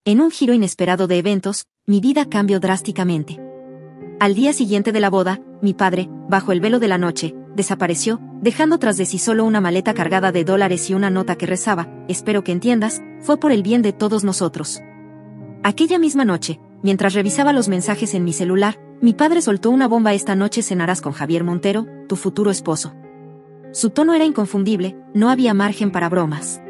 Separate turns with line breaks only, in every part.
En un giro inesperado de eventos, mi vida cambió drásticamente. Al día siguiente de la boda, mi padre, bajo el velo de la noche, desapareció, dejando tras de sí solo una maleta cargada de dólares y una nota que rezaba: espero que entiendas, fue por el bien de todos nosotros. Aquella misma noche, mientras revisaba los mensajes en mi celular, mi padre soltó una bomba: esta noche cenarás con Javier Montero, tu futuro esposo. Su tono era inconfundible, no había margen para bromas.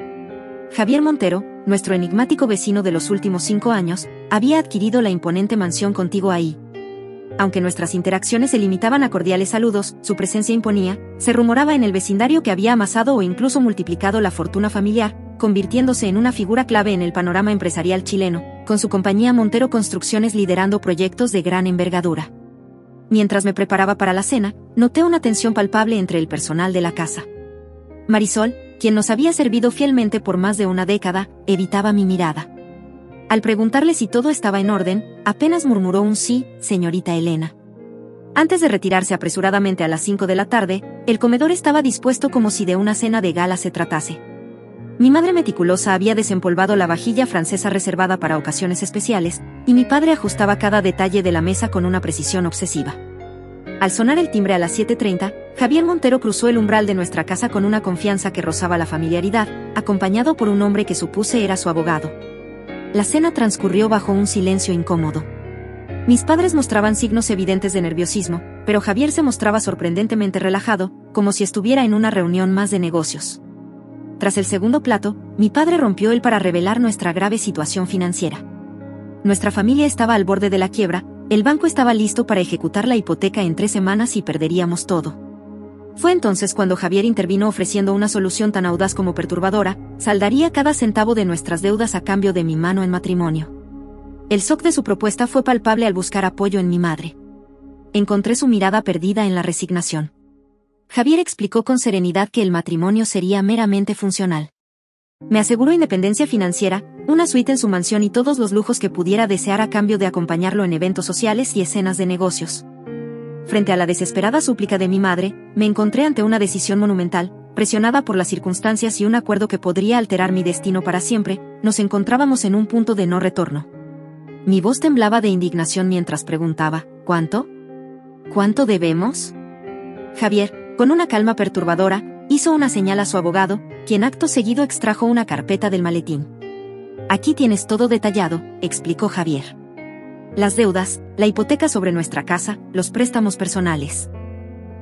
Javier Montero, nuestro enigmático vecino de los últimos 5 años, había adquirido la imponente mansión Contigo ahí. Aunque nuestras interacciones se limitaban a cordiales saludos, su presencia imponía. Se rumoraba en el vecindario que había amasado o incluso multiplicado la fortuna familiar, convirtiéndose en una figura clave en el panorama empresarial chileno, con su compañía Montero Construcciones liderando proyectos de gran envergadura. Mientras me preparaba para la cena, noté una tensión palpable entre el personal de la casa. Marisol, quien nos había servido fielmente por más de una década, evitaba mi mirada. Al preguntarle si todo estaba en orden, apenas murmuró un sí, señorita Elena. Antes de retirarse apresuradamente a las 5 de la tarde, el comedor estaba dispuesto como si de una cena de gala se tratase. Mi madre meticulosa había desempolvado la vajilla francesa reservada para ocasiones especiales, y mi padre ajustaba cada detalle de la mesa con una precisión obsesiva. Al sonar el timbre a las 7:30, Javier Montero cruzó el umbral de nuestra casa con una confianza que rozaba la familiaridad, acompañado por un hombre que supuse era su abogado. La cena transcurrió bajo un silencio incómodo. Mis padres mostraban signos evidentes de nerviosismo, pero Javier se mostraba sorprendentemente relajado, como si estuviera en una reunión más de negocios. Tras el segundo plato, mi padre rompió el para revelar nuestra grave situación financiera. Nuestra familia estaba al borde de la quiebra, el banco estaba listo para ejecutar la hipoteca en 3 semanas y perderíamos todo. Fue entonces cuando Javier intervino ofreciendo una solución tan audaz como perturbadora: saldaría cada centavo de nuestras deudas a cambio de mi mano en matrimonio. El shock de su propuesta fue palpable al buscar apoyo en mi madre. Encontré su mirada perdida en la resignación. Javier explicó con serenidad que el matrimonio sería meramente funcional. Me aseguró independencia financiera, una suite en su mansión y todos los lujos que pudiera desear a cambio de acompañarlo en eventos sociales y escenas de negocios. Frente a la desesperada súplica de mi madre, me encontré ante una decisión monumental. Presionada por las circunstancias y un acuerdo que podría alterar mi destino para siempre, nos encontrábamos en un punto de no retorno. Mi voz temblaba de indignación mientras preguntaba: ¿cuánto? ¿Cuánto debemos? Javier, con una calma perturbadora, hizo una señal a su abogado, quien acto seguido extrajo una carpeta del maletín. Aquí tienes todo detallado, explicó Javier. Las deudas, la hipoteca sobre nuestra casa, los préstamos personales.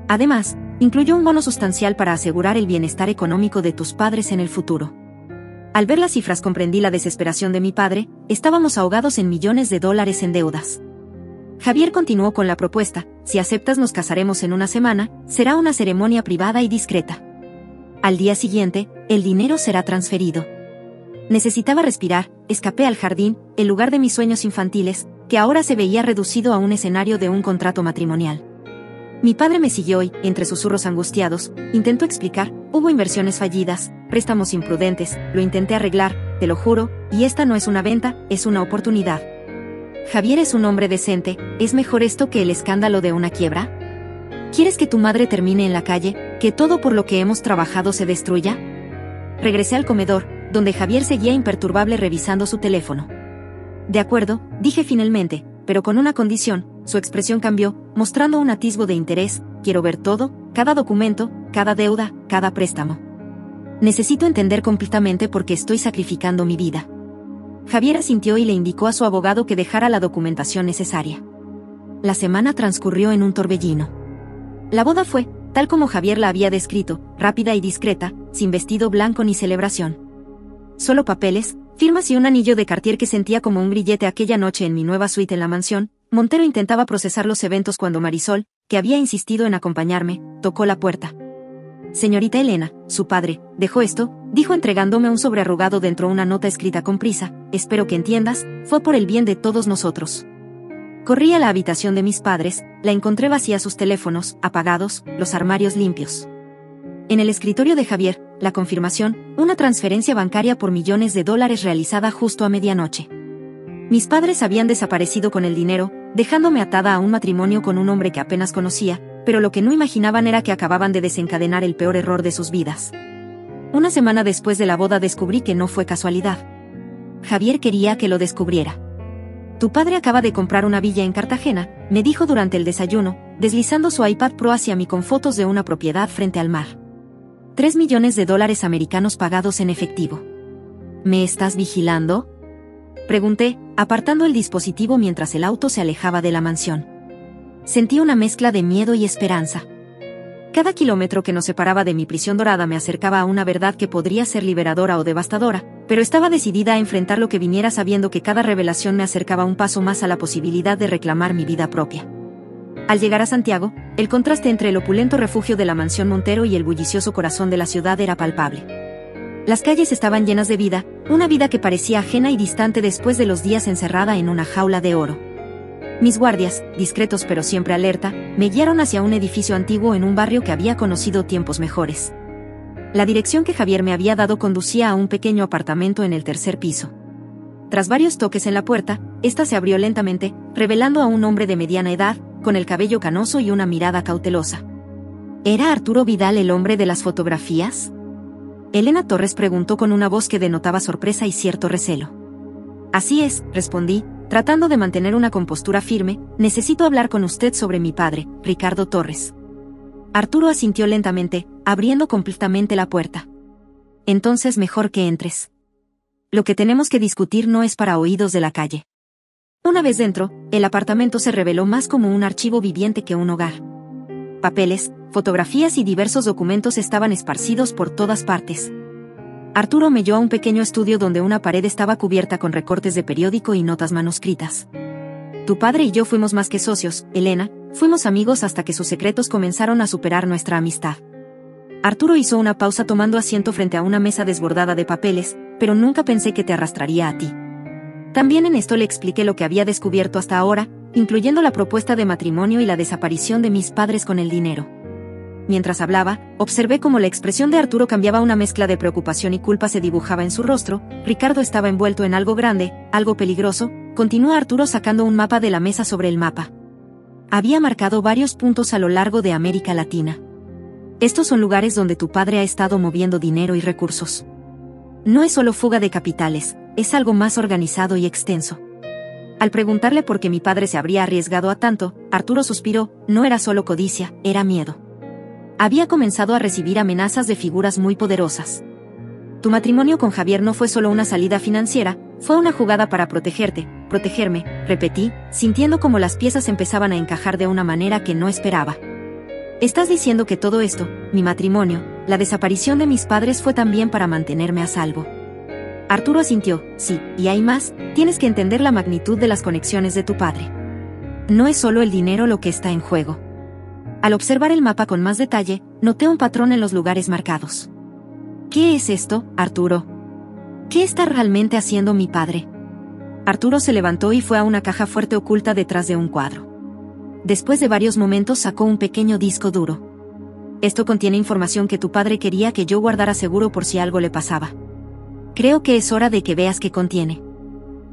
Además, incluyó un bono sustancial para asegurar el bienestar económico de tus padres en el futuro. Al ver las cifras comprendí la desesperación de mi padre. Estábamos ahogados en millones de dólares en deudas. Javier continuó con la propuesta: si aceptas nos casaremos en una semana, será una ceremonia privada y discreta. Al día siguiente, el dinero será transferido. Necesitaba respirar, escapé al jardín, el lugar de mis sueños infantiles, que ahora se veía reducido a un escenario de un contrato matrimonial. Mi padre me siguió y, entre susurros angustiados, intentó explicar: hubo inversiones fallidas, préstamos imprudentes, lo intenté arreglar, te lo juro, y esta no es una venta, es una oportunidad. Javier es un hombre decente, ¿es mejor esto que el escándalo de una quiebra? ¿Quieres que tu madre termine en la calle, que todo por lo que hemos trabajado se destruya? Regresé al comedor, donde Javier seguía imperturbable revisando su teléfono. De acuerdo, dije finalmente, pero con una condición. Su expresión cambió, mostrando un atisbo de interés: quiero ver todo, cada documento, cada deuda, cada préstamo. Necesito entender completamente por qué estoy sacrificando mi vida. Javier asintió y le indicó a su abogado que dejara la documentación necesaria. La semana transcurrió en un torbellino. La boda fue, tal como Javier la había descrito, rápida y discreta, sin vestido blanco ni celebración. Solo papeles, firmas y un anillo de Cartier que sentía como un grillete aquella noche en mi nueva suite en la mansión. Montero intentaba procesar los eventos cuando Marisol, que había insistido en acompañarme, tocó la puerta. Señorita Elena, su padre, dejó esto, dijo entregándome un sobre arrugado dentro una nota escrita con prisa: espero que entiendas, fue por el bien de todos nosotros. Corrí a la habitación de mis padres, la encontré vacía, sus teléfonos apagados, los armarios limpios. En el escritorio de Javier, la confirmación: una transferencia bancaria por millones de dólares realizada justo a medianoche. Mis padres habían desaparecido con el dinero, dejándome atada a un matrimonio con un hombre que apenas conocía, pero lo que no imaginaban era que acababan de desencadenar el peor error de sus vidas. Una semana después de la boda descubrí que no fue casualidad. Javier quería que lo descubriera. Tu padre acaba de comprar una villa en Cartagena, me dijo durante el desayuno, deslizando su iPad Pro hacia mí con fotos de una propiedad frente al mar. $3 millones americanos pagados en efectivo. ¿Me estás vigilando?, pregunté, apartando el dispositivo mientras el auto se alejaba de la mansión. Sentí una mezcla de miedo y esperanza. Cada kilómetro que nos separaba de mi prisión dorada me acercaba a una verdad que podría ser liberadora o devastadora, pero estaba decidida a enfrentar lo que viniera sabiendo que cada revelación me acercaba un paso más a la posibilidad de reclamar mi vida propia. Al llegar a Santiago, el contraste entre el opulento refugio de la mansión Montero y el bullicioso corazón de la ciudad era palpable. Las calles estaban llenas de vida, una vida que parecía ajena y distante después de los días encerrada en una jaula de oro. Mis guardias, discretos pero siempre alerta, me guiaron hacia un edificio antiguo en un barrio que había conocido tiempos mejores. La dirección que Javier me había dado conducía a un pequeño apartamento en el tercer piso. Tras varios toques en la puerta, esta se abrió lentamente, revelando a un hombre de mediana edad, con el cabello canoso y una mirada cautelosa. ¿Era Arturo Vidal el hombre de las fotografías?, Elena Torres preguntó con una voz que denotaba sorpresa y cierto recelo. Así es, respondí, tratando de mantener una compostura firme. Necesito hablar con usted sobre mi padre, Ricardo Torres. Arturo asintió lentamente, abriendo completamente la puerta. Entonces mejor que entres. Lo que tenemos que discutir no es para oídos de la calle. Una vez dentro, el apartamento se reveló más como un archivo viviente que un hogar. Papeles, fotografías y diversos documentos estaban esparcidos por todas partes. Arturo me llevó a un pequeño estudio donde una pared estaba cubierta con recortes de periódico y notas manuscritas. Tu padre y yo fuimos más que socios, Elena, fuimos amigos hasta que sus secretos comenzaron a superar nuestra amistad. Arturo hizo una pausa tomando asiento frente a una mesa desbordada de papeles, pero nunca pensé que te arrastraría a ti. También en esto le expliqué lo que había descubierto hasta ahora, incluyendo la propuesta de matrimonio y la desaparición de mis padres con el dinero. Mientras hablaba, observé cómo la expresión de Arturo cambiaba, una mezcla de preocupación y culpa se dibujaba en su rostro. Ricardo estaba envuelto en algo grande, algo peligroso, continuó Arturo sacando un mapa de la mesa. Sobre el mapa había marcado varios puntos a lo largo de América Latina. Estos son lugares donde tu padre ha estado moviendo dinero y recursos. No es solo fuga de capitales, es algo más organizado y extenso. Al preguntarle por qué mi padre se habría arriesgado a tanto, Arturo suspiró. No era solo codicia, era miedo. Había comenzado a recibir amenazas de figuras muy poderosas. Tu matrimonio con Javier no fue solo una salida financiera, fue una jugada para protegerme, repetí, sintiendo como las piezas empezaban a encajar de una manera que no esperaba. ¿Estás diciendo que todo esto, mi matrimonio, la desaparición de mis padres, fue también para mantenerme a salvo? Arturo asintió. Sí, y hay más, tienes que entender la magnitud de las conexiones de tu padre. No es solo el dinero lo que está en juego. Al observar el mapa con más detalle, noté un patrón en los lugares marcados. ¿Qué es esto, Arturo? ¿Qué está realmente haciendo mi padre? Arturo se levantó y fue a una caja fuerte oculta detrás de un cuadro. Después de varios momentos sacó un pequeño disco duro. Esto contiene información que tu padre quería que yo guardara seguro por si algo le pasaba. Creo que es hora de que veas qué contiene.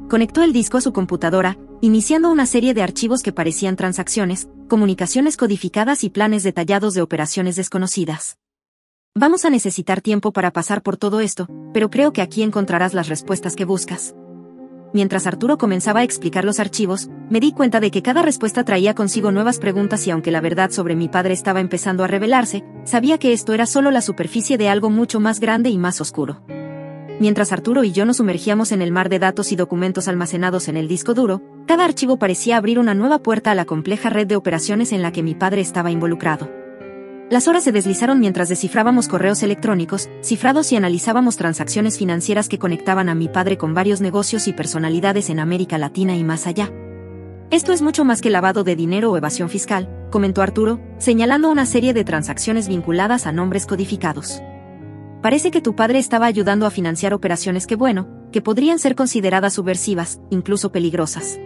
Conectó el disco a su computadora, iniciando una serie de archivos que parecían transacciones, comunicaciones codificadas y planes detallados de operaciones desconocidas. Vamos a necesitar tiempo para pasar por todo esto, pero creo que aquí encontrarás las respuestas que buscas. Mientras Arturo comenzaba a explicar los archivos, me di cuenta de que cada respuesta traía consigo nuevas preguntas, y aunque la verdad sobre mi padre estaba empezando a revelarse, sabía que esto era solo la superficie de algo mucho más grande y más oscuro. Mientras Arturo y yo nos sumergíamos en el mar de datos y documentos almacenados en el disco duro, cada archivo parecía abrir una nueva puerta a la compleja red de operaciones en la que mi padre estaba involucrado. Las horas se deslizaron mientras descifrábamos correos electrónicos, cifrados, y analizábamos transacciones financieras que conectaban a mi padre con varios negocios y personalidades en América Latina y más allá. Esto es mucho más que lavado de dinero o evasión fiscal, comentó Arturo, señalando una serie de transacciones vinculadas a nombres codificados. Parece que tu padre estaba ayudando a financiar operaciones que podrían ser consideradas subversivas, incluso peligrosas.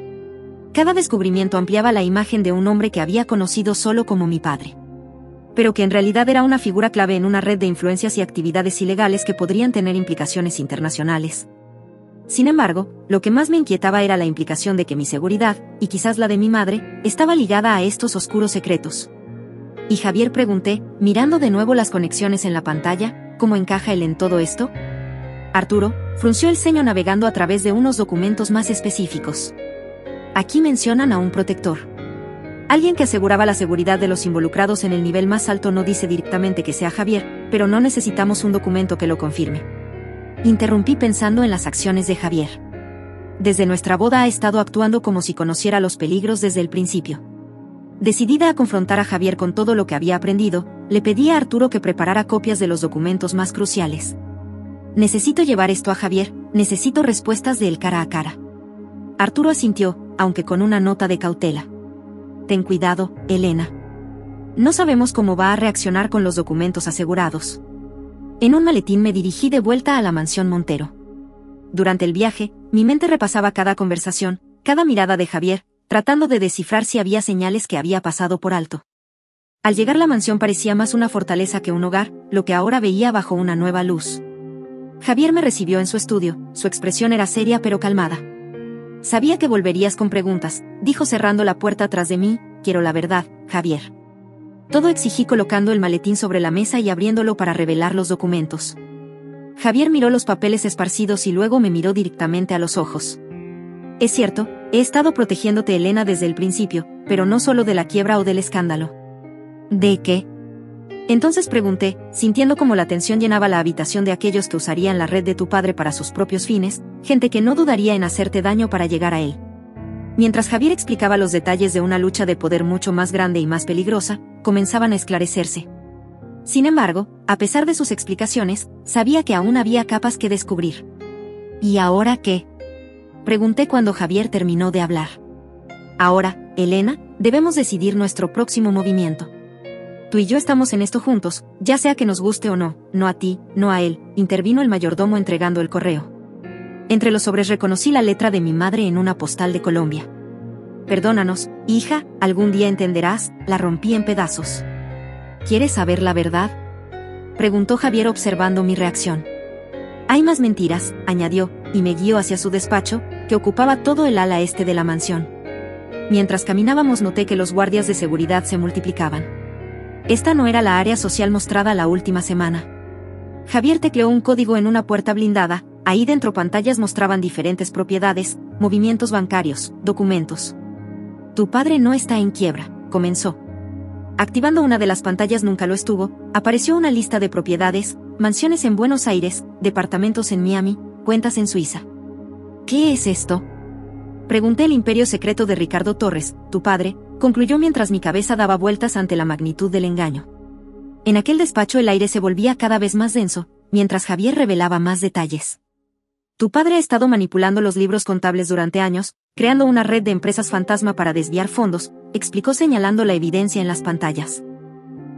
Cada descubrimiento ampliaba la imagen de un hombre que había conocido solo como mi padre, pero que en realidad era una figura clave en una red de influencias y actividades ilegales que podrían tener implicaciones internacionales. Sin embargo, lo que más me inquietaba era la implicación de que mi seguridad, y quizás la de mi madre, estaba ligada a estos oscuros secretos. ¿Y Javier?, pregunté, mirando de nuevo las conexiones en la pantalla. ¿Cómo encaja él en todo esto? Arturo, Frunció el ceño navegando a través de unos documentos más específicos. Aquí mencionan a un protector. Alguien que aseguraba la seguridad de los involucrados en el nivel más alto. No dice directamente que sea Javier, pero no necesitamos un documento que lo confirme. Interrumpí pensando en las acciones de Javier. Desde nuestra boda ha estado actuando como si conociera los peligros desde el principio. Decidida a confrontar a Javier con todo lo que había aprendido, le pedí a Arturo que preparara copias de los documentos más cruciales. Necesito llevar esto a Javier, necesito respuestas de él cara a cara. Arturo asintió, aunque con una nota de cautela. Ten cuidado, Elena. No sabemos cómo va a reaccionar con los documentos asegurados. En un maletín me dirigí de vuelta a la mansión Montero. Durante el viaje, mi mente repasaba cada conversación, cada mirada de Javier, tratando de descifrar si había señales que había pasado por alto. Al llegar la mansión parecía más una fortaleza que un hogar, lo que ahora veía bajo una nueva luz. Javier me recibió en su estudio, su expresión era seria pero calmada. Sabía que volverías con preguntas, dijo cerrando la puerta tras de mí. Quiero la verdad, Javier. Todo exigí colocando el maletín sobre la mesa y abriéndolo para revelar los documentos. Javier miró los papeles esparcidos y luego me miró directamente a los ojos. Es cierto, he estado protegiéndote, Elena, desde el principio, pero no solo de la quiebra o del escándalo. ¿De qué? Entonces pregunté, sintiendo como la tensión llenaba la habitación de aquellos que usarían la red de tu padre para sus propios fines, gente que no dudaría en hacerte daño para llegar a él. Mientras Javier explicaba los detalles de una lucha de poder mucho más grande y más peligrosa, comenzaban a esclarecerse. Sin embargo, a pesar de sus explicaciones, sabía que aún había capas que descubrir. ¿Y ahora qué? Pregunté cuando Javier terminó de hablar. Ahora, Elena, debemos decidir nuestro próximo movimiento. Tú y yo estamos en esto juntos, ya sea que nos guste o no, no a ti, no a él, intervino el mayordomo entregando el correo. Entre los sobres reconocí la letra de mi madre en una postal de Colombia. Perdónanos, hija, algún día entenderás, la rompí en pedazos. ¿Quieres saber la verdad? Preguntó Javier observando mi reacción. Hay más mentiras, añadió, y me guió hacia su despacho, que ocupaba todo el ala este de la mansión. Mientras caminábamos noté que los guardias de seguridad se multiplicaban. Esta no era la área social mostrada la última semana. Javier tecleó un código en una puerta blindada, ahí dentro pantallas mostraban diferentes propiedades, movimientos bancarios, documentos. Tu padre no está en quiebra, comenzó. Activando una de las pantallas, nunca lo estuvo, apareció una lista de propiedades, mansiones en Buenos Aires, departamentos en Miami, cuentas en Suiza. ¿Qué es esto? Pregunté. El imperio secreto de Ricardo Torres, tu padre, concluyó mientras mi cabeza daba vueltas ante la magnitud del engaño. En aquel despacho el aire se volvía cada vez más denso, mientras Javier revelaba más detalles. Tu padre ha estado manipulando los libros contables durante años, creando una red de empresas fantasma para desviar fondos, explicó señalando la evidencia en las pantallas.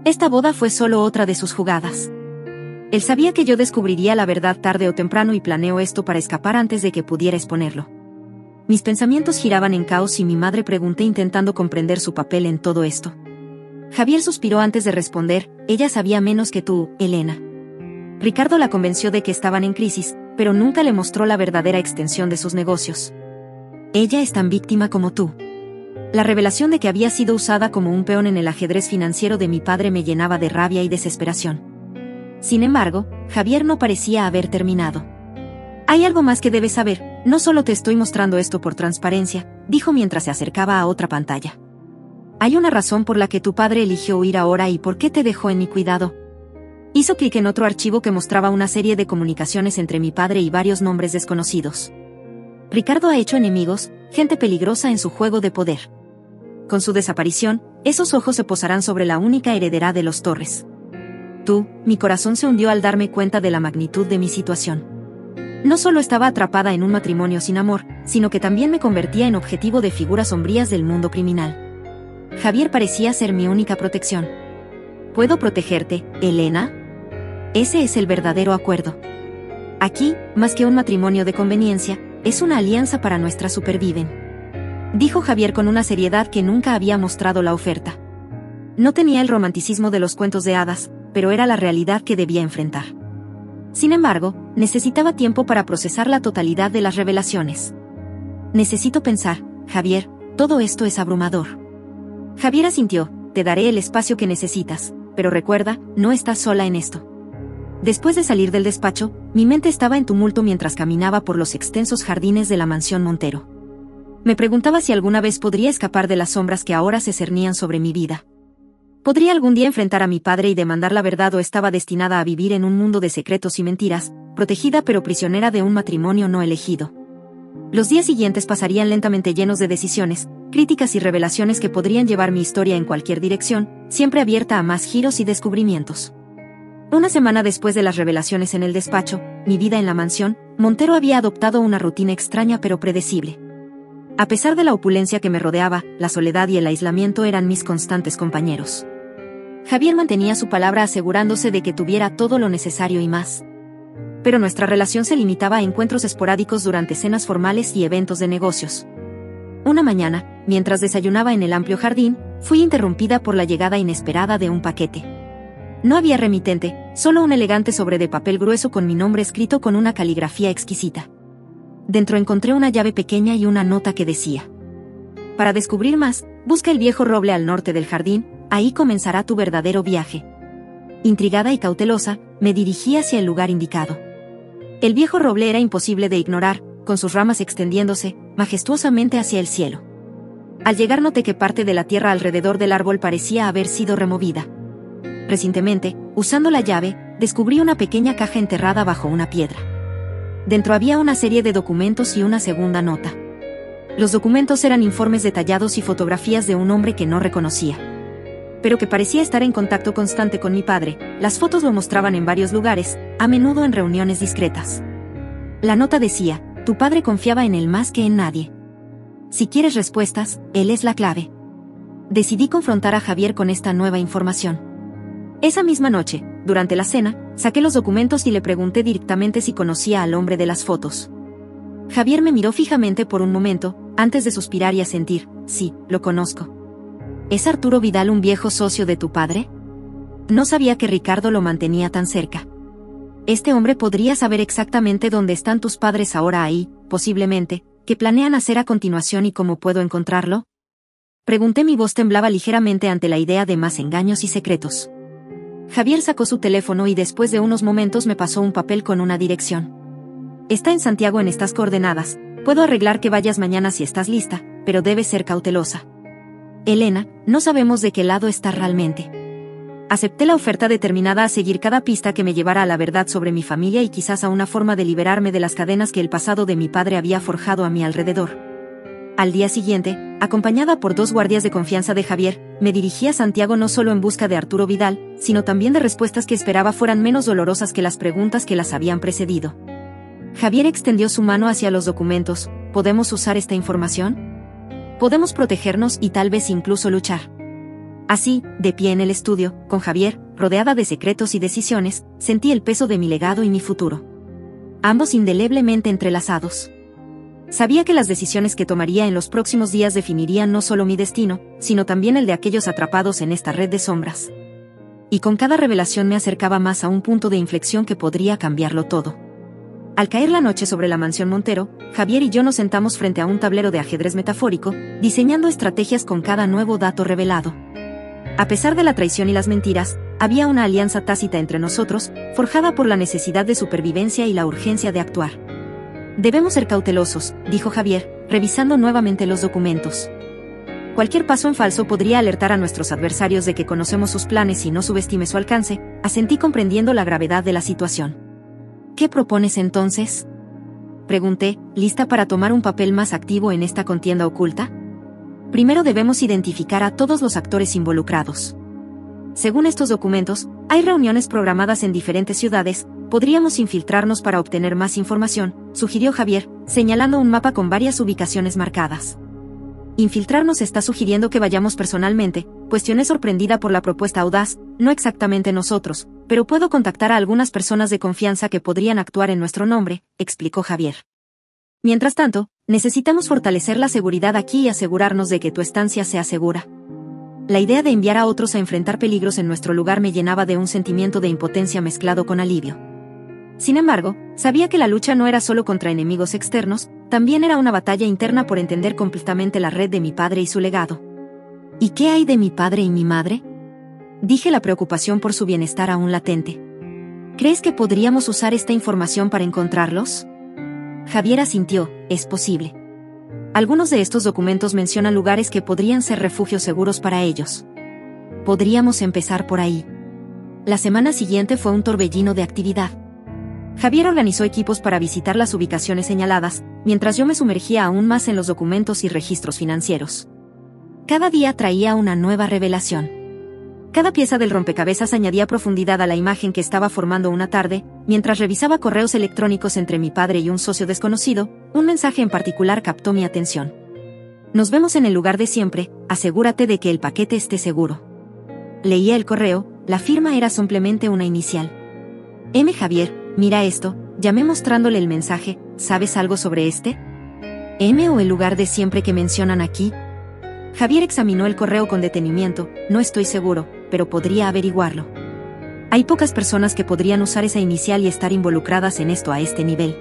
Esta boda fue solo otra de sus jugadas. Él sabía que yo descubriría la verdad tarde o temprano y planeó esto para escapar antes de que pudiera exponerlo. Mis pensamientos giraban en caos y mi madre, pregunté intentando comprender su papel en todo esto. Javier suspiró antes de responder, ella sabía menos que tú, Elena. Ricardo la convenció de que estaban en crisis, pero nunca le mostró la verdadera extensión de sus negocios. Ella es tan víctima como tú. La revelación de que había sido usada como un peón en el ajedrez financiero de mi padre me llenaba de rabia y desesperación. Sin embargo, Javier no parecía haber terminado. Hay algo más que debes saber, no solo te estoy mostrando esto por transparencia, dijo mientras se acercaba a otra pantalla. Hay una razón por la que tu padre eligió huir ahora y por qué te dejó en mi cuidado. Hizo clic en otro archivo que mostraba una serie de comunicaciones entre mi padre y varios nombres desconocidos. Ricardo ha hecho enemigos, gente peligrosa en su juego de poder. Con su desaparición, esos ojos se posarán sobre la única heredera de los Torres. Tú, mi corazón se hundió al darme cuenta de la magnitud de mi situación. No solo estaba atrapada en un matrimonio sin amor, sino que también me convertía en objetivo de figuras sombrías del mundo criminal. Javier parecía ser mi única protección. ¿Puedo protegerte, Elena? Ese es el verdadero acuerdo. Aquí, más que un matrimonio de conveniencia, es una alianza para nuestra superviven. Dijo Javier con una seriedad que nunca había mostrado la oferta. No tenía el romanticismo de los cuentos de hadas, pero era la realidad que debía enfrentar. Sin embargo, necesitaba tiempo para procesar la totalidad de las revelaciones. Necesito pensar, Javier, todo esto es abrumador. Javier asintió, te daré el espacio que necesitas, pero recuerda, no estás sola en esto. Después de salir del despacho, mi mente estaba en tumulto mientras caminaba por los extensos jardines de la mansión Montero. Me preguntaba si alguna vez podría escapar de las sombras que ahora se cernían sobre mi vida. ¿Podría algún día enfrentar a mi padre y demandar la verdad o estaba destinada a vivir en un mundo de secretos y mentiras, protegida pero prisionera de un matrimonio no elegido? Los días siguientes pasarían lentamente llenos de decisiones, críticas y revelaciones que podrían llevar mi historia en cualquier dirección, siempre abierta a más giros y descubrimientos. Una semana después de las revelaciones en el despacho, mi vida en la mansión, Montero había adoptado una rutina extraña pero predecible. A pesar de la opulencia que me rodeaba, la soledad y el aislamiento eran mis constantes compañeros. Javier mantenía su palabra asegurándose de que tuviera todo lo necesario y más. Pero nuestra relación se limitaba a encuentros esporádicos durante cenas formales y eventos de negocios. Una mañana, mientras desayunaba en el amplio jardín, fui interrumpida por la llegada inesperada de un paquete. No había remitente, solo un elegante sobre de papel grueso con mi nombre escrito con una caligrafía exquisita. Dentro encontré una llave pequeña y una nota que decía: para descubrir más, busca el viejo roble al norte del jardín, ahí comenzará tu verdadero viaje. Intrigada y cautelosa, me dirigí hacia el lugar indicado. El viejo roble era imposible de ignorar, con sus ramas extendiéndose majestuosamente hacia el cielo. Al llegar noté que parte de la tierra alrededor del árbol parecía haber sido removida. Recientemente, usando la llave, descubrí una pequeña caja enterrada bajo una piedra. Dentro había una serie de documentos y una segunda nota. Los documentos eran informes detallados y fotografías de un hombre que no reconocía, pero que parecía estar en contacto constante con mi padre. Las fotos lo mostraban en varios lugares, a menudo en reuniones discretas. La nota decía: tu padre confiaba en él más que en nadie. Si quieres respuestas, él es la clave. Decidí confrontar a Javier con esta nueva información. Esa misma noche, durante la cena, saqué los documentos y le pregunté directamente si conocía al hombre de las fotos. Javier me miró fijamente por un momento, antes de suspirar y asentir: sí, lo conozco. ¿Es Arturo Vidal un viejo socio de tu padre? No sabía que Ricardo lo mantenía tan cerca. Este hombre podría saber exactamente dónde están tus padres ahora ahí, posiblemente. ¿Qué planean hacer a continuación y cómo puedo encontrarlo? Pregunté. Mi voz temblaba ligeramente ante la idea de más engaños y secretos. Javier sacó su teléfono y después de unos momentos me pasó un papel con una dirección. Está en Santiago en estas coordenadas. Puedo arreglar que vayas mañana si estás lista, pero debes ser cautelosa. Elena, no sabemos de qué lado está realmente. Acepté la oferta determinada a seguir cada pista que me llevara a la verdad sobre mi familia y quizás a una forma de liberarme de las cadenas que el pasado de mi padre había forjado a mi alrededor. Al día siguiente, acompañada por 2 guardias de confianza de Javier, me dirigí a Santiago no solo en busca de Arturo Vidal, sino también de respuestas que esperaba fueran menos dolorosas que las preguntas que las habían precedido. Javier extendió su mano hacia los documentos. ¿Podemos usar esta información? Podemos protegernos y tal vez incluso luchar. Así, de pie en el estudio, con Javier, rodeada de secretos y decisiones, sentí el peso de mi legado y mi futuro. Ambos indeleblemente entrelazados. Sabía que las decisiones que tomaría en los próximos días definirían no solo mi destino, sino también el de aquellos atrapados en esta red de sombras. Y con cada revelación me acercaba más a un punto de inflexión que podría cambiarlo todo. Al caer la noche sobre la mansión Montero, Javier y yo nos sentamos frente a un tablero de ajedrez metafórico, diseñando estrategias con cada nuevo dato revelado. A pesar de la traición y las mentiras, había una alianza tácita entre nosotros, forjada por la necesidad de supervivencia y la urgencia de actuar. Debemos ser cautelosos, dijo Javier, revisando nuevamente los documentos. Cualquier paso en falso podría alertar a nuestros adversarios de que conocemos sus planes y no subestime su alcance. Asentí comprendiendo la gravedad de la situación. ¿Qué propones entonces?, pregunté, lista para tomar un papel más activo en esta contienda oculta. Primero debemos identificar a todos los actores involucrados. Según estos documentos, hay reuniones programadas en diferentes ciudades. Podríamos infiltrarnos para obtener más información, sugirió Javier, señalando un mapa con varias ubicaciones marcadas. Infiltrarnos está sugiriendo que vayamos personalmente, cuestioné sorprendida por la propuesta audaz. No exactamente nosotros, pero puedo contactar a algunas personas de confianza que podrían actuar en nuestro nombre, explicó Javier. Mientras tanto, necesitamos fortalecer la seguridad aquí y asegurarnos de que tu estancia sea segura. La idea de enviar a otros a enfrentar peligros en nuestro lugar me llenaba de un sentimiento de impotencia mezclado con alivio. Sin embargo, sabía que la lucha no era solo contra enemigos externos, también era una batalla interna por entender completamente la red de mi padre y su legado. ¿Y qué hay de mi padre y mi madre?, dije, la preocupación por su bienestar aún latente. ¿Crees que podríamos usar esta información para encontrarlos? Javier asintió, es posible. Algunos de estos documentos mencionan lugares que podrían ser refugios seguros para ellos. Podríamos empezar por ahí. La semana siguiente fue un torbellino de actividad. Javier organizó equipos para visitar las ubicaciones señaladas, mientras yo me sumergía aún más en los documentos y registros financieros. Cada día traía una nueva revelación. Cada pieza del rompecabezas añadía profundidad a la imagen que estaba formando una tarde, mientras revisaba correos electrónicos entre mi padre y un socio desconocido, un mensaje en particular captó mi atención. Nos vemos en el lugar de siempre, asegúrate de que el paquete esté seguro. Leía el correo, la firma era simplemente una inicial. M. Javier, mira esto, llamé mostrándole el mensaje, ¿sabes algo sobre este? ¿M o el lugar de siempre que mencionan aquí? Javier examinó el correo con detenimiento, no estoy seguro, pero podría averiguarlo. Hay pocas personas que podrían usar esa inicial y estar involucradas en esto a este nivel.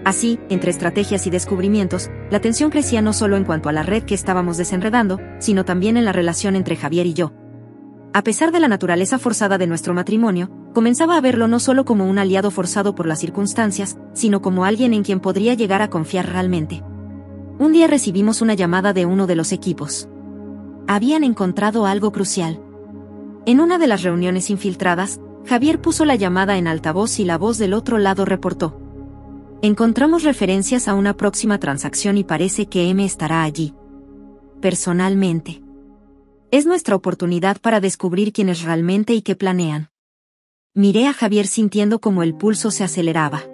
Así, entre estrategias y descubrimientos, la tensión crecía no solo en cuanto a la red que estábamos desenredando, sino también en la relación entre Javier y yo. A pesar de la naturaleza forzada de nuestro matrimonio, comenzaba a verlo no solo como un aliado forzado por las circunstancias, sino como alguien en quien podría llegar a confiar realmente. Un día recibimos una llamada de uno de los equipos. Habían encontrado algo crucial. En una de las reuniones infiltradas, Javier puso la llamada en altavoz y la voz del otro lado reportó. Encontramos referencias a una próxima transacción y parece que M estará allí. Personalmente. Es nuestra oportunidad para descubrir quién es realmente y qué planean. Miré a Javier sintiendo como el pulso se aceleraba.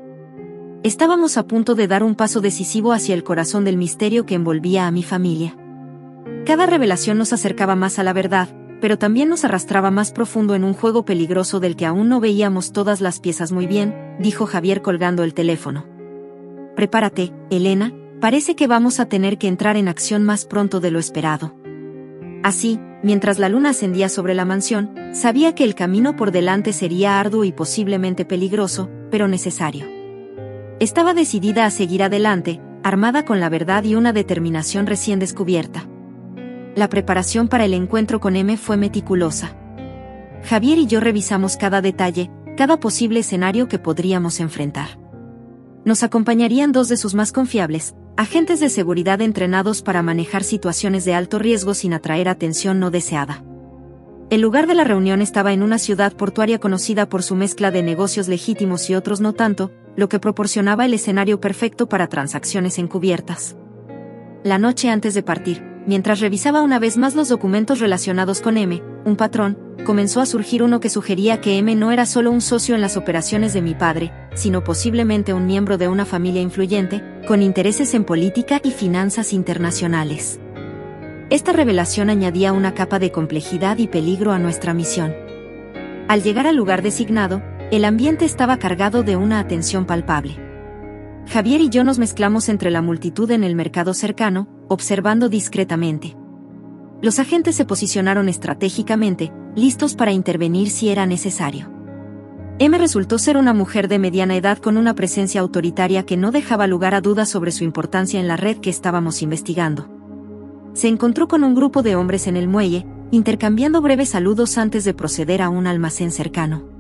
Estábamos a punto de dar un paso decisivo hacia el corazón del misterio que envolvía a mi familia. Cada revelación nos acercaba más a la verdad, pero también nos arrastraba más profundo en un juego peligroso del que aún no veíamos todas las piezas muy bien, dijo Javier colgando el teléfono. Prepárate, Elena, parece que vamos a tener que entrar en acción más pronto de lo esperado. Así, mientras la luna ascendía sobre la mansión, sabía que el camino por delante sería arduo y posiblemente peligroso, pero necesario. Estaba decidida a seguir adelante, armada con la verdad y una determinación recién descubierta. La preparación para el encuentro con M fue meticulosa. Javier y yo revisamos cada detalle, cada posible escenario que podríamos enfrentar. Nos acompañarían dos de sus más confiables, agentes de seguridad entrenados para manejar situaciones de alto riesgo sin atraer atención no deseada. El lugar de la reunión estaba en una ciudad portuaria conocida por su mezcla de negocios legítimos y otros no tanto, lo que proporcionaba el escenario perfecto para transacciones encubiertas. La noche antes de partir, mientras revisaba una vez más los documentos relacionados con M, un patrón, comenzó a surgir uno que sugería que M no era solo un socio en las operaciones de mi padre, sino posiblemente un miembro de una familia influyente, con intereses en política y finanzas internacionales. Esta revelación añadía una capa de complejidad y peligro a nuestra misión. Al llegar al lugar designado, el ambiente estaba cargado de una atención palpable. Javier y yo nos mezclamos entre la multitud en el mercado cercano, observando discretamente. Los agentes se posicionaron estratégicamente, listos para intervenir si era necesario. M resultó ser una mujer de mediana edad con una presencia autoritaria que no dejaba lugar a dudas sobre su importancia en la red que estábamos investigando. Se encontró con un grupo de hombres en el muelle, intercambiando breves saludos antes de proceder a un almacén cercano.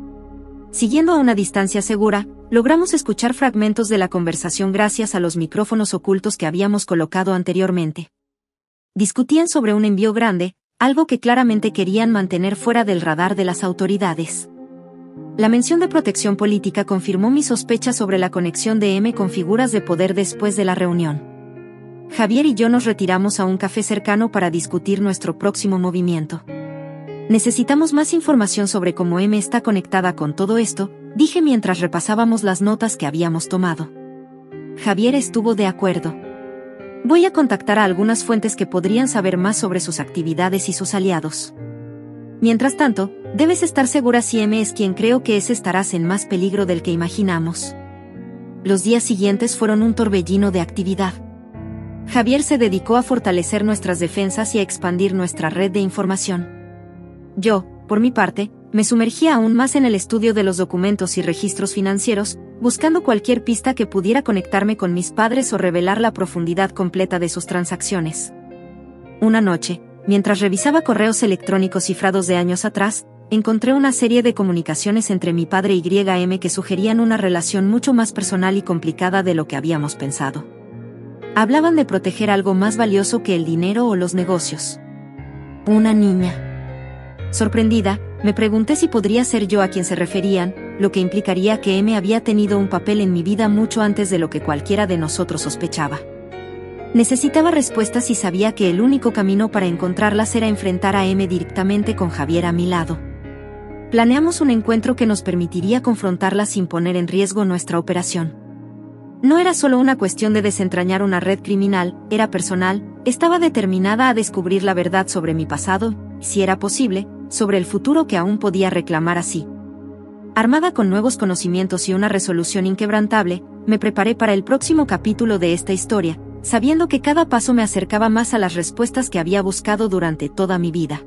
Siguiendo a una distancia segura, logramos escuchar fragmentos de la conversación gracias a los micrófonos ocultos que habíamos colocado anteriormente. Discutían sobre un envío grande, algo que claramente querían mantener fuera del radar de las autoridades. La mención de protección política confirmó mis sospechas sobre la conexión de M con figuras de poder después de la reunión. Javier y yo nos retiramos a un café cercano para discutir nuestro próximo movimiento. Necesitamos más información sobre cómo M está conectada con todo esto, dije mientras repasábamos las notas que habíamos tomado. Javier estuvo de acuerdo. Voy a contactar a algunas fuentes que podrían saber más sobre sus actividades y sus aliados. Mientras tanto, debes estar segura si M es quien creo que es, estarás en más peligro del que imaginamos. Los días siguientes fueron un torbellino de actividad. Javier se dedicó a fortalecer nuestras defensas y a expandir nuestra red de información. Yo, por mi parte, me sumergía aún más en el estudio de los documentos y registros financieros, buscando cualquier pista que pudiera conectarme con mis padres o revelar la profundidad completa de sus transacciones. Una noche, mientras revisaba correos electrónicos cifrados de años atrás, encontré una serie de comunicaciones entre mi padre y M que sugerían una relación mucho más personal y complicada de lo que habíamos pensado. Hablaban de proteger algo más valioso que el dinero o los negocios. Una niña. Sorprendida, me pregunté si podría ser yo a quien se referían, lo que implicaría que M había tenido un papel en mi vida mucho antes de lo que cualquiera de nosotros sospechaba. Necesitaba respuestas y sabía que el único camino para encontrarlas era enfrentar a M directamente con Javier a mi lado. Planeamos un encuentro que nos permitiría confrontarla sin poner en riesgo nuestra operación. No era solo una cuestión de desentrañar una red criminal, era personal, estaba determinada a descubrir la verdad sobre mi pasado, y si era posible, sobre el futuro que aún podía reclamar así. Armada con nuevos conocimientos y una resolución inquebrantable, me preparé para el próximo capítulo de esta historia, sabiendo que cada paso me acercaba más a las respuestas que había buscado durante toda mi vida.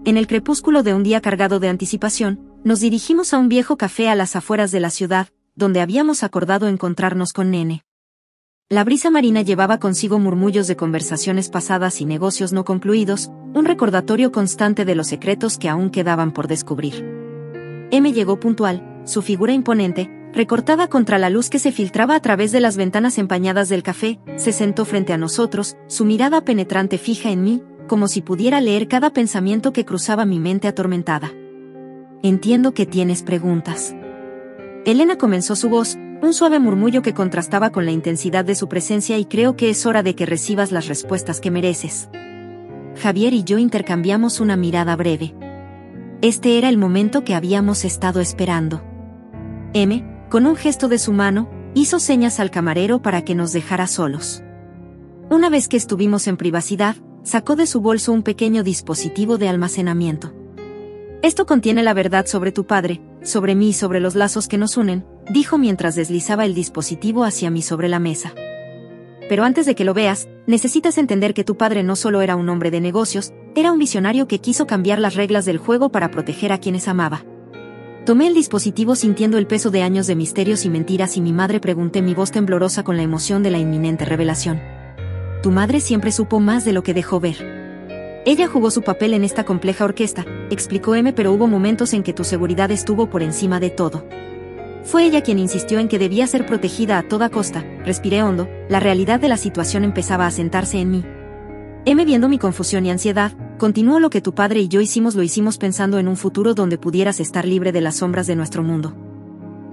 En el crepúsculo de un día cargado de anticipación, nos dirigimos a un viejo café a las afueras de la ciudad, donde habíamos acordado encontrarnos con Nene. La brisa marina llevaba consigo murmullos de conversaciones pasadas y negocios no concluidos, un recordatorio constante de los secretos que aún quedaban por descubrir. M llegó puntual, su figura imponente, recortada contra la luz que se filtraba a través de las ventanas empañadas del café, se sentó frente a nosotros, su mirada penetrante fija en mí, como si pudiera leer cada pensamiento que cruzaba mi mente atormentada. Entiendo que tienes preguntas. Elena comenzó su voz, un suave murmullo que contrastaba con la intensidad de su presencia y creo que es hora de que recibas las respuestas que mereces. Javier y yo intercambiamos una mirada breve. Este era el momento que habíamos estado esperando. M, con un gesto de su mano, hizo señas al camarero para que nos dejara solos. Una vez que estuvimos en privacidad, sacó de su bolso un pequeño dispositivo de almacenamiento. Esto contiene la verdad sobre tu padre, sobre mí y sobre los lazos que nos unen, dijo mientras deslizaba el dispositivo hacia mí sobre la mesa. Pero antes de que lo veas, necesitas entender que tu padre no solo era un hombre de negocios, era un visionario que quiso cambiar las reglas del juego para proteger a quienes amaba. Tomé el dispositivo sintiendo el peso de años de misterios y mentiras y mi madre pregunté mi voz temblorosa con la emoción de la inminente revelación. Tu madre siempre supo más de lo que dejó ver. Ella jugó su papel en esta compleja orquesta, explicó M, pero hubo momentos en que tu seguridad estuvo por encima de todo. Fue ella quien insistió en que debía ser protegida a toda costa. Respiré hondo, la realidad de la situación empezaba a sentarse en mí. M, viendo mi confusión y ansiedad, continuó: lo que tu padre y yo hicimos lo hicimos pensando en un futuro donde pudieras estar libre de las sombras de nuestro mundo.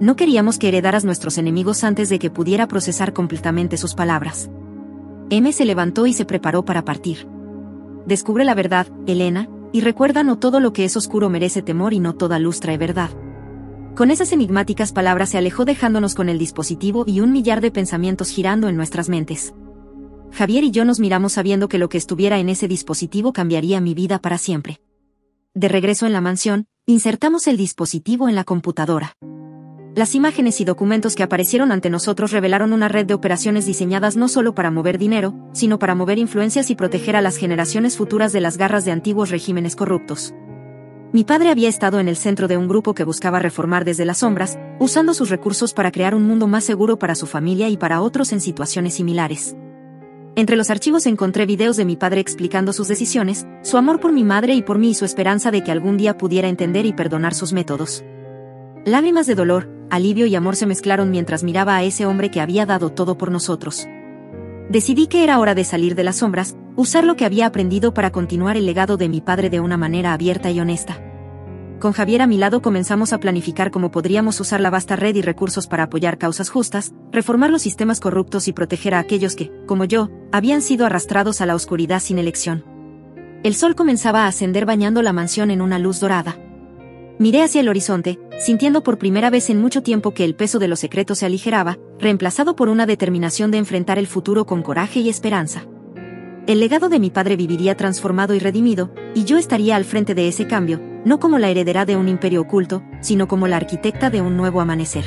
No queríamos que heredaras nuestros enemigos antes de que pudiera procesar completamente sus palabras. M se levantó y se preparó para partir. Descubre la verdad, Elena, y recuerda: no todo lo que es oscuro merece temor y no toda luz trae verdad. Con esas enigmáticas palabras se alejó dejándonos con el dispositivo y un millar de pensamientos girando en nuestras mentes. Javier y yo nos miramos sabiendo que lo que estuviera en ese dispositivo cambiaría mi vida para siempre. De regreso en la mansión, insertamos el dispositivo en la computadora. Las imágenes y documentos que aparecieron ante nosotros revelaron una red de operaciones diseñadas no solo para mover dinero, sino para mover influencias y proteger a las generaciones futuras de las garras de antiguos regímenes corruptos. Mi padre había estado en el centro de un grupo que buscaba reformar desde las sombras, usando sus recursos para crear un mundo más seguro para su familia y para otros en situaciones similares. Entre los archivos encontré videos de mi padre explicando sus decisiones, su amor por mi madre y por mí y su esperanza de que algún día pudiera entender y perdonar sus métodos. Lágrimas de dolor, alivio y amor se mezclaron mientras miraba a ese hombre que había dado todo por nosotros. Decidí que era hora de salir de las sombras, usar lo que había aprendido para continuar el legado de mi padre de una manera abierta y honesta. Con Javier a mi lado comenzamos a planificar cómo podríamos usar la vasta red y recursos para apoyar causas justas, reformar los sistemas corruptos y proteger a aquellos que, como yo, habían sido arrastrados a la oscuridad sin elección. El sol comenzaba a ascender bañando la mansión en una luz dorada. Miré hacia el horizonte, sintiendo por primera vez en mucho tiempo que el peso de los secretos se aligeraba, reemplazado por una determinación de enfrentar el futuro con coraje y esperanza. El legado de mi padre viviría transformado y redimido, y yo estaría al frente de ese cambio, no como la heredera de un imperio oculto, sino como la arquitecta de un nuevo amanecer.